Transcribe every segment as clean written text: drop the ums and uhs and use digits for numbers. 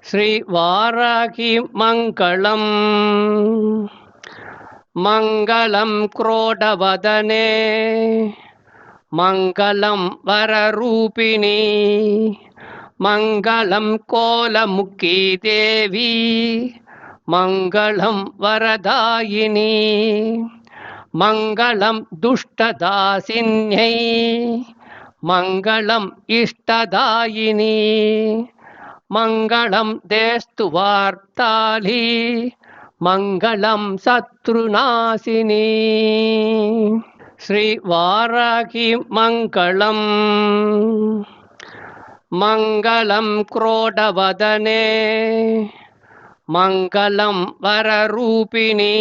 श्रीवाराही मङ्गलम् मङ्गलं क्रोडवदने मङ्गलं वररूपिणी मङ्गलं कोलमुखी देवी मङ्गलं वरदायिनी मङ्गलं दुष्टदासिन्यै मङ्गलं इष्टदायिनी मङ्गलं देस्तु वार्ताली मङ्गलं शत्रुनाशिनी श्रीवाराही मङ्गलम् मङ्गलं क्रोडवदने मङ्गलं वररूपिणी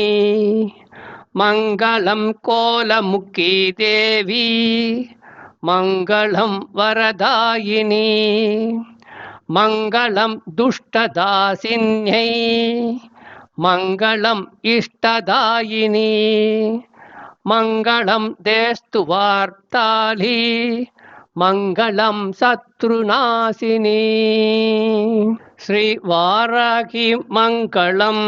मङ्गलं कोलमुखी देवी मङ्गलं वरदायिनी मङ्गलं दुष्टदासिन्यै मङ्गलं इष्टदायिनी मङ्गलं देस्तु वार्ताली मङ्गलं शत्रुनाशिनी श्रीवाराही मङ्गलम्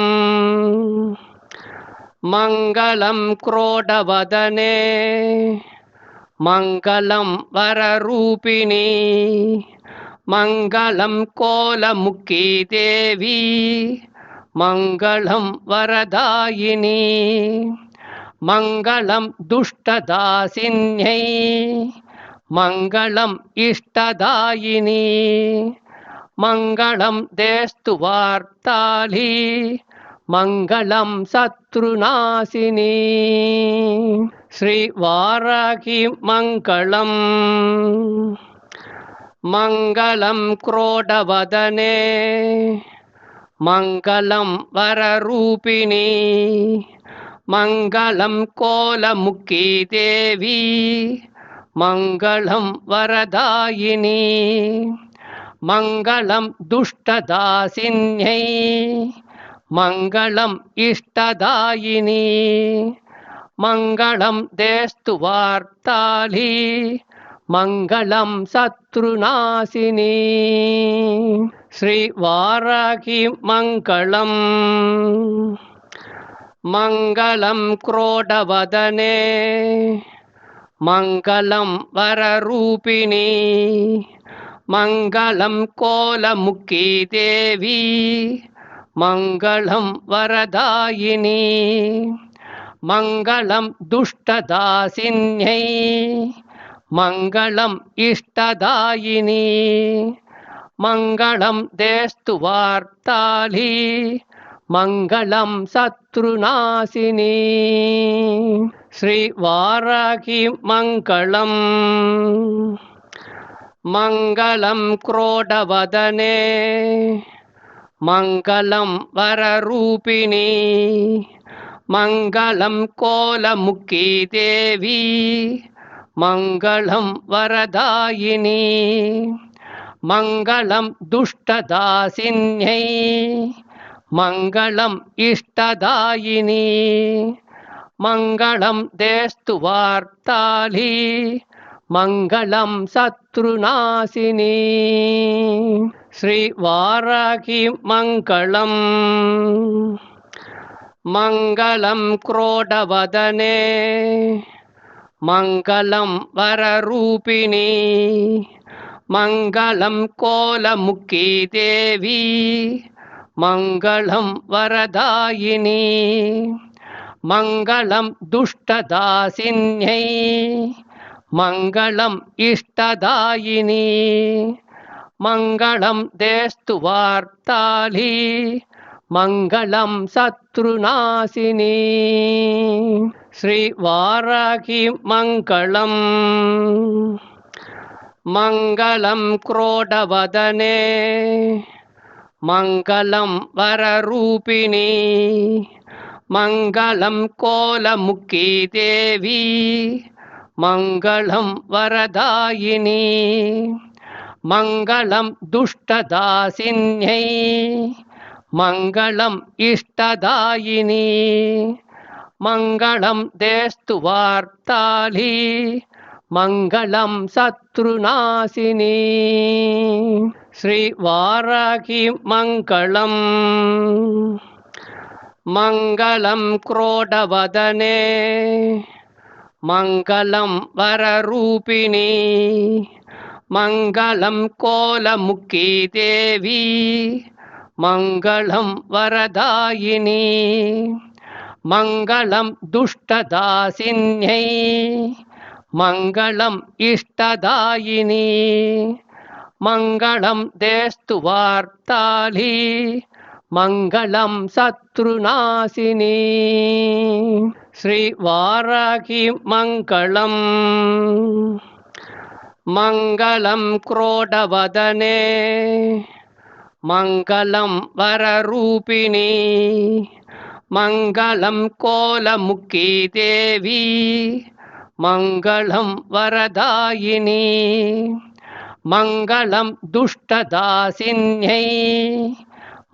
मङ्गलं क्रोडवदने मङ्गलं वररूपिणी मङ्गलं कोलमुखी देवी मङ्गलं वरदायिनी मङ्गलं दुष्टदासिन्यै मङ्गलं इष्टदायिनी मङ्गलं देस्तु वार्ताली मङ्गलं शत्रुनाशिनी श्रीवाराही मङ्गलम् मङ्गलं क्रोडवदने मङ्गलं वररूपिणी मङ्गलं कोलमुखी देवी मङ्गलं वरदायिनी मङ्गलं दुष्टदासिन्यै मङ्गलं इष्टदायिनी मङ्गलं देस्तु वार्ताली मङ्गलं शत्रुनाशिनी श्रीवाराही मङ्गलम् मङ्गलं क्रोडवदने मङ्गलं वररूपिणी मङ्गलं कोलमुखी देवी मङ्गलं वरदायिनी मङ्गलं दुष्टदासिन्यै मङ्गलं इष्टदायिनी मङ्गलं देस्तु वार्ताली मङ्गलं शत्रुनाशिनी श्रीवाराही मङ्गलम् मङ्गलं क्रोडवदने मङ्गलं वररूपिणी मङ्गलं कोलमुखी देवी मङ्गलं वरदायिनी मङ्गलं दुष्टदासिन्यै मङ्गलं इष्टदायिनी मङ्गलं देस्तु वार्ताली मङ्गलं शत्रुनाशिनी श्रीवाराही मङ्गलम् मङ्गलं क्रोडवदने मङ्गलं वररूपिणी मङ्गलं कोलमुखी देवी मङ्गलं वरदायिनी मङ्गलं दुष्टदासिन्यै मङ्गलं इष्टदायिनी मङ्गलं देस्तु वार्ताली मङ्गलं शत्रुनाशिनी श्रीवाराही मङ्गलम् मङ्गलं क्रोडवदने मङ्गलं वररूपिणी मङ्गलं कोलमुखी देवी मङ्गलं वरदायिनी मङ्गलं दुष्टदासिन्यै मङ्गलं इष्टदायिनी मङ्गलं देस्तु वार्ताली మంగళం శత్రునాశిని. శ్రీ వారాహి మంగళం. మంగళం క్రోడవదనే మంగళం వరరూపిణి. మంగళం కోలముఖీ దేవి. మంగళం వరదాయిని. మంగళం దుష్టదాసిన్యై. మంగళం ఇష్టదాయిని. మంగళం దేస్తు వార్తాళి. మంగళం శత్రునాశిని. శ్రీ వారాహి మంగళం. మంగళం క్రోడవదనే మంగళం వరరూపిణి. మంగళం కోలముఖీ దేవి. మంగళం వరదాయిని. మంగళం దుష్టదాసిన్యై.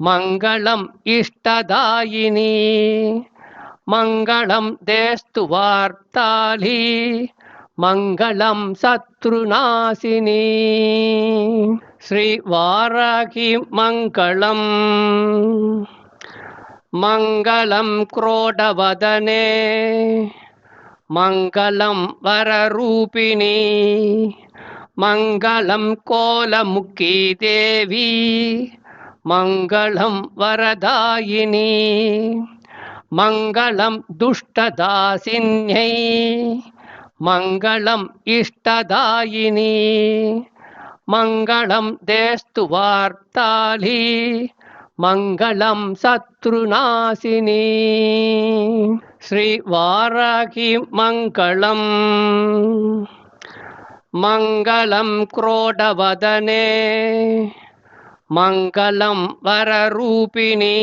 మంగళం ఇష్టదాయిని. మంగళం దేస్తు వార్తాళి. మంగళం శత్రునాశిని. శ్రీ వారాహి మంగళం. మంగళం క్రోడవదనే మంగళం వరరూపిణి. మంగళం కోలముఖీ దేవి. మంగళం వరదాయిని. మంగళం దుష్టదాసిన్యై. మంగళం ఇష్టదాయిని. మంగళం దేస్తు వార్తాళి. మంగళం శత్రునాశిని. శ్రీ వారాహి మంగళం. మంగళం క్రోడవదనే మంగళం వరరూపిణి.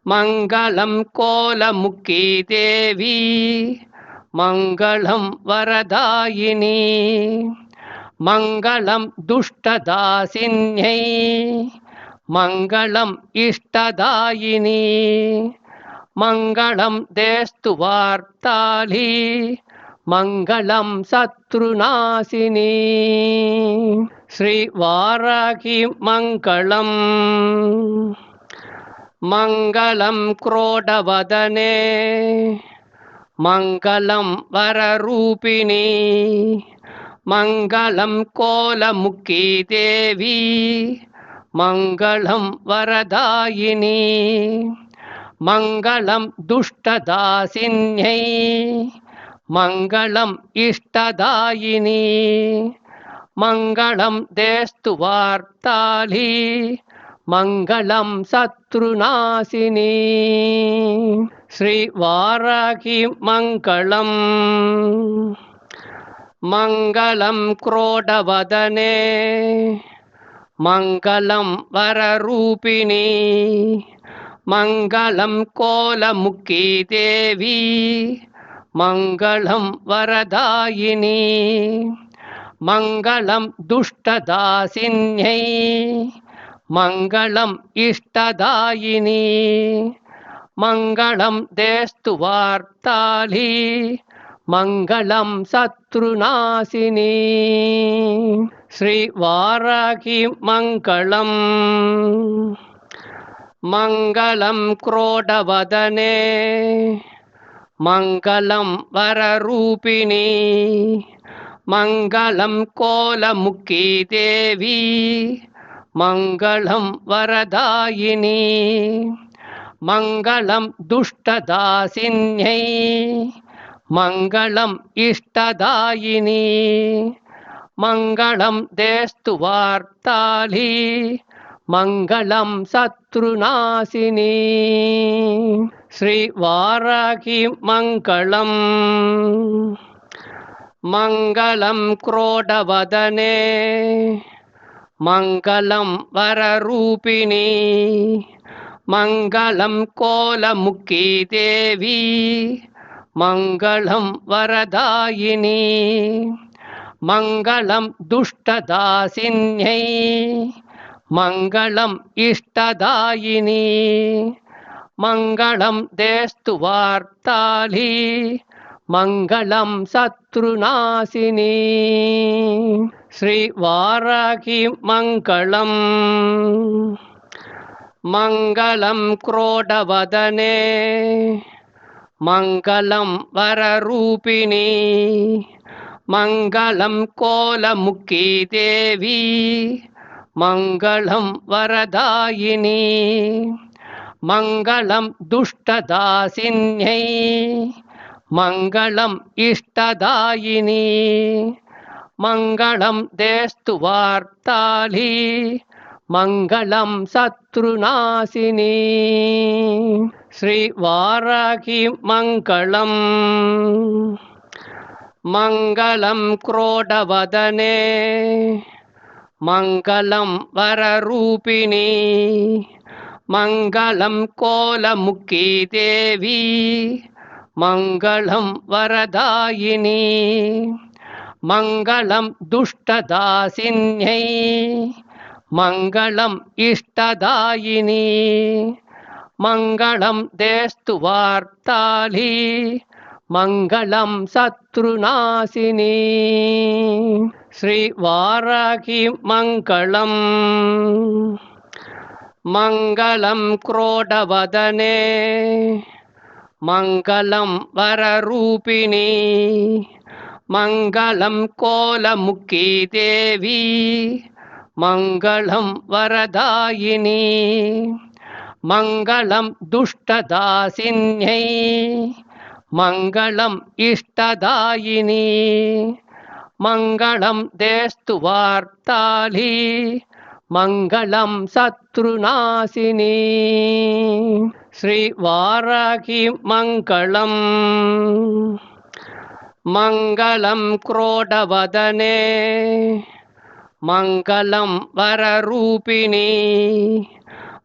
మంగళం కోలముఖీ దేవి. మంగళం వరదాయిని. మంగళం దుష్టదాసిన్యై. మంగళం ఇష్టదాయిని. మంగళం దేస్తు వార్తాళి. మంగళం శత్రునాశిని. శ్రీ వారాహి మంగళం. మంగళం క్రోడవదనే మంగళం వరరూపిణి. మంగళం కోలముఖీ దేవి. మంగళం వరదాయిని. మంగళం దుష్టదాసిన్యై. మంగళం ఇష్టదాయిని. మంగళం దేస్తు వార్తాళి. మంగళం శత్రునాశిని. శ్రీ వారాహి మంగళం. మంగళం క్రోడవదనే మంగళం వరరూపిణి. మంగళం కోలముఖీ దేవి. మంగళం వరదాయిని. మంగళం దుష్టదాసిన్యై. మంగళం ఇష్టదాయిని. మంగళం దేస్తు వార్తాళి. మంగళం శత్రునాశిని. శ్రీ వారాహి మంగళం. మంగళం క్రోడవదనే మంగళం వరరూపిణి. మంగళం కోలముఖీ దేవి. మంగళం వరదాయిని. మంగళం దుష్టదాసిన్యై. మంగళం ఇష్టదాయిని. మంగళం దేస్తు వార్తాళి. మంగళం శత్రునాశిని. శ్రీ వారాహి మంగళం. మంగళం క్రోడవదనే మంగళం వరరూపిణి. మంగళం కోలముఖీ దేవి. మంగళం వరదాయిని. మంగళం దుష్టదాసిన్యై. మంగళం ఇష్టదాయిని. మంగళం దేస్తు వార్తాళి. మంగళం శత్రునాశిని శ్రీ వారాహి మంగళం మంగళం క్రోడవదనే మంగళం వరరూపిణి మంగళం కోలముఖీ దేవి మంగళం వరదాయిని మంగళం దుష్టదాసిన్యై మంగళం ఇష్టదాయిని మంగళం దేస్తు వార్తాళి మంగళం శత్రునాశిని శ్రీ వారాహి మంగళం మంగళం క్రోడవదనే మంగళం వరరూపిణి మంగళం కోలముఖీ దేవి మంగళం వరదాయిని మంగళం దుష్టదాసిన్యై మంగళం ఇష్టదాయిని మంగళం దేస్తు వార్తాళి మంగళం శత్రునాశిని శ్రీ వారాహి మంగళం మంగళం క్రోడవదనే మంగళం వరరూపిణి మంగళం కోలముఖీ దేవి మంగళం వరదాయిని మంగళం దుష్టదాసిన్యై మంగళం ఇష్టదాయిని మంగళం దేస్తు వార్తాళి మంగళం శత్రునాశిని శ్రీ వారాహి మంగళం మంగళం క్రోడవదనే మంగళం వరరూపిణి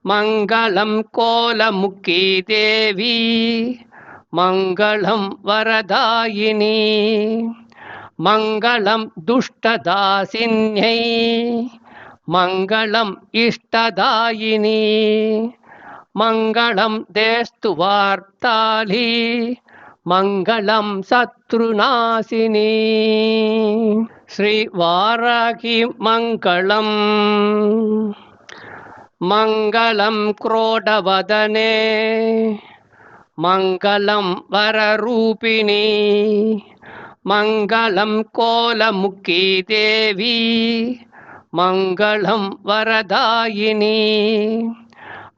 మంగళం కోలముఖీ దేవి మంగళం వరదాయిని మంగళం దుష్టదాసిన్యై మంగళం ఇష్టదాయిని మంగళం దేస్తు వార్తాళి మంగళం శత్రునాశిని శ్రీ వారాహి మంగళం మంగళం క్రోడవదనే మంగళం వరరూపిణి మంగళం కోలముఖీ దేవి మంగళం వరదాయిని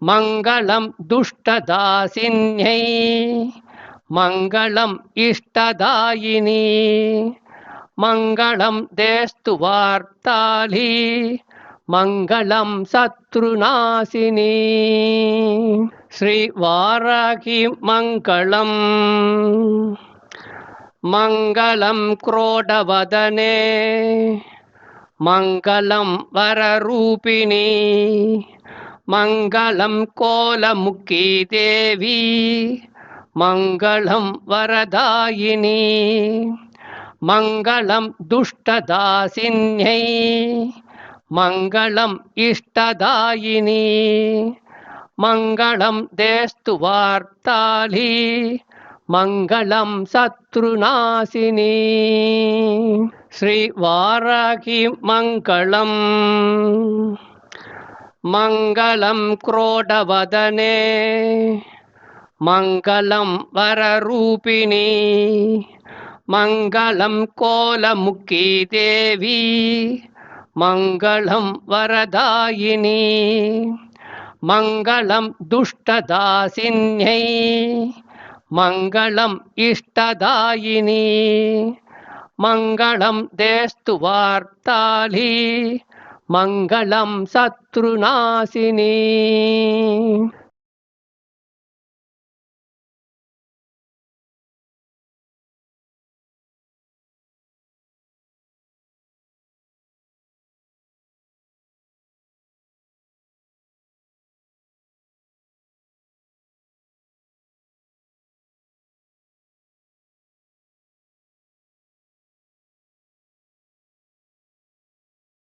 మంగళం దుష్టదాసిన్యై మంగళం ఇష్టదాయిని మంగళం దేస్తు వార్తాళి మంగళం శత్రునాశిని శ్రీ వారాహి మంగళం మంగళం క్రోడవదనే మంగళం వరరూపిణి మంగళం కోలముఖీ దేవి మంగళం వరదాయిని మంగళం దుష్టదాసిన్యై మంగళం ఇష్టదాయిని మంగళం దేస్తు వార్తాళి మంగళం శత్రునాశిని శ్రీ వారాహి మంగళం మంగళం క్రోడవదనే మంగళం వరరూపిణి మంగళం కోలముఖీ దేవి మంగళం వరదాయిని మంగళం దుష్టదాసిన్యై మంగళం ఇష్టదాయిని మంగళం దేస్తు వార్తాళి మంగళం శత్రునాశిని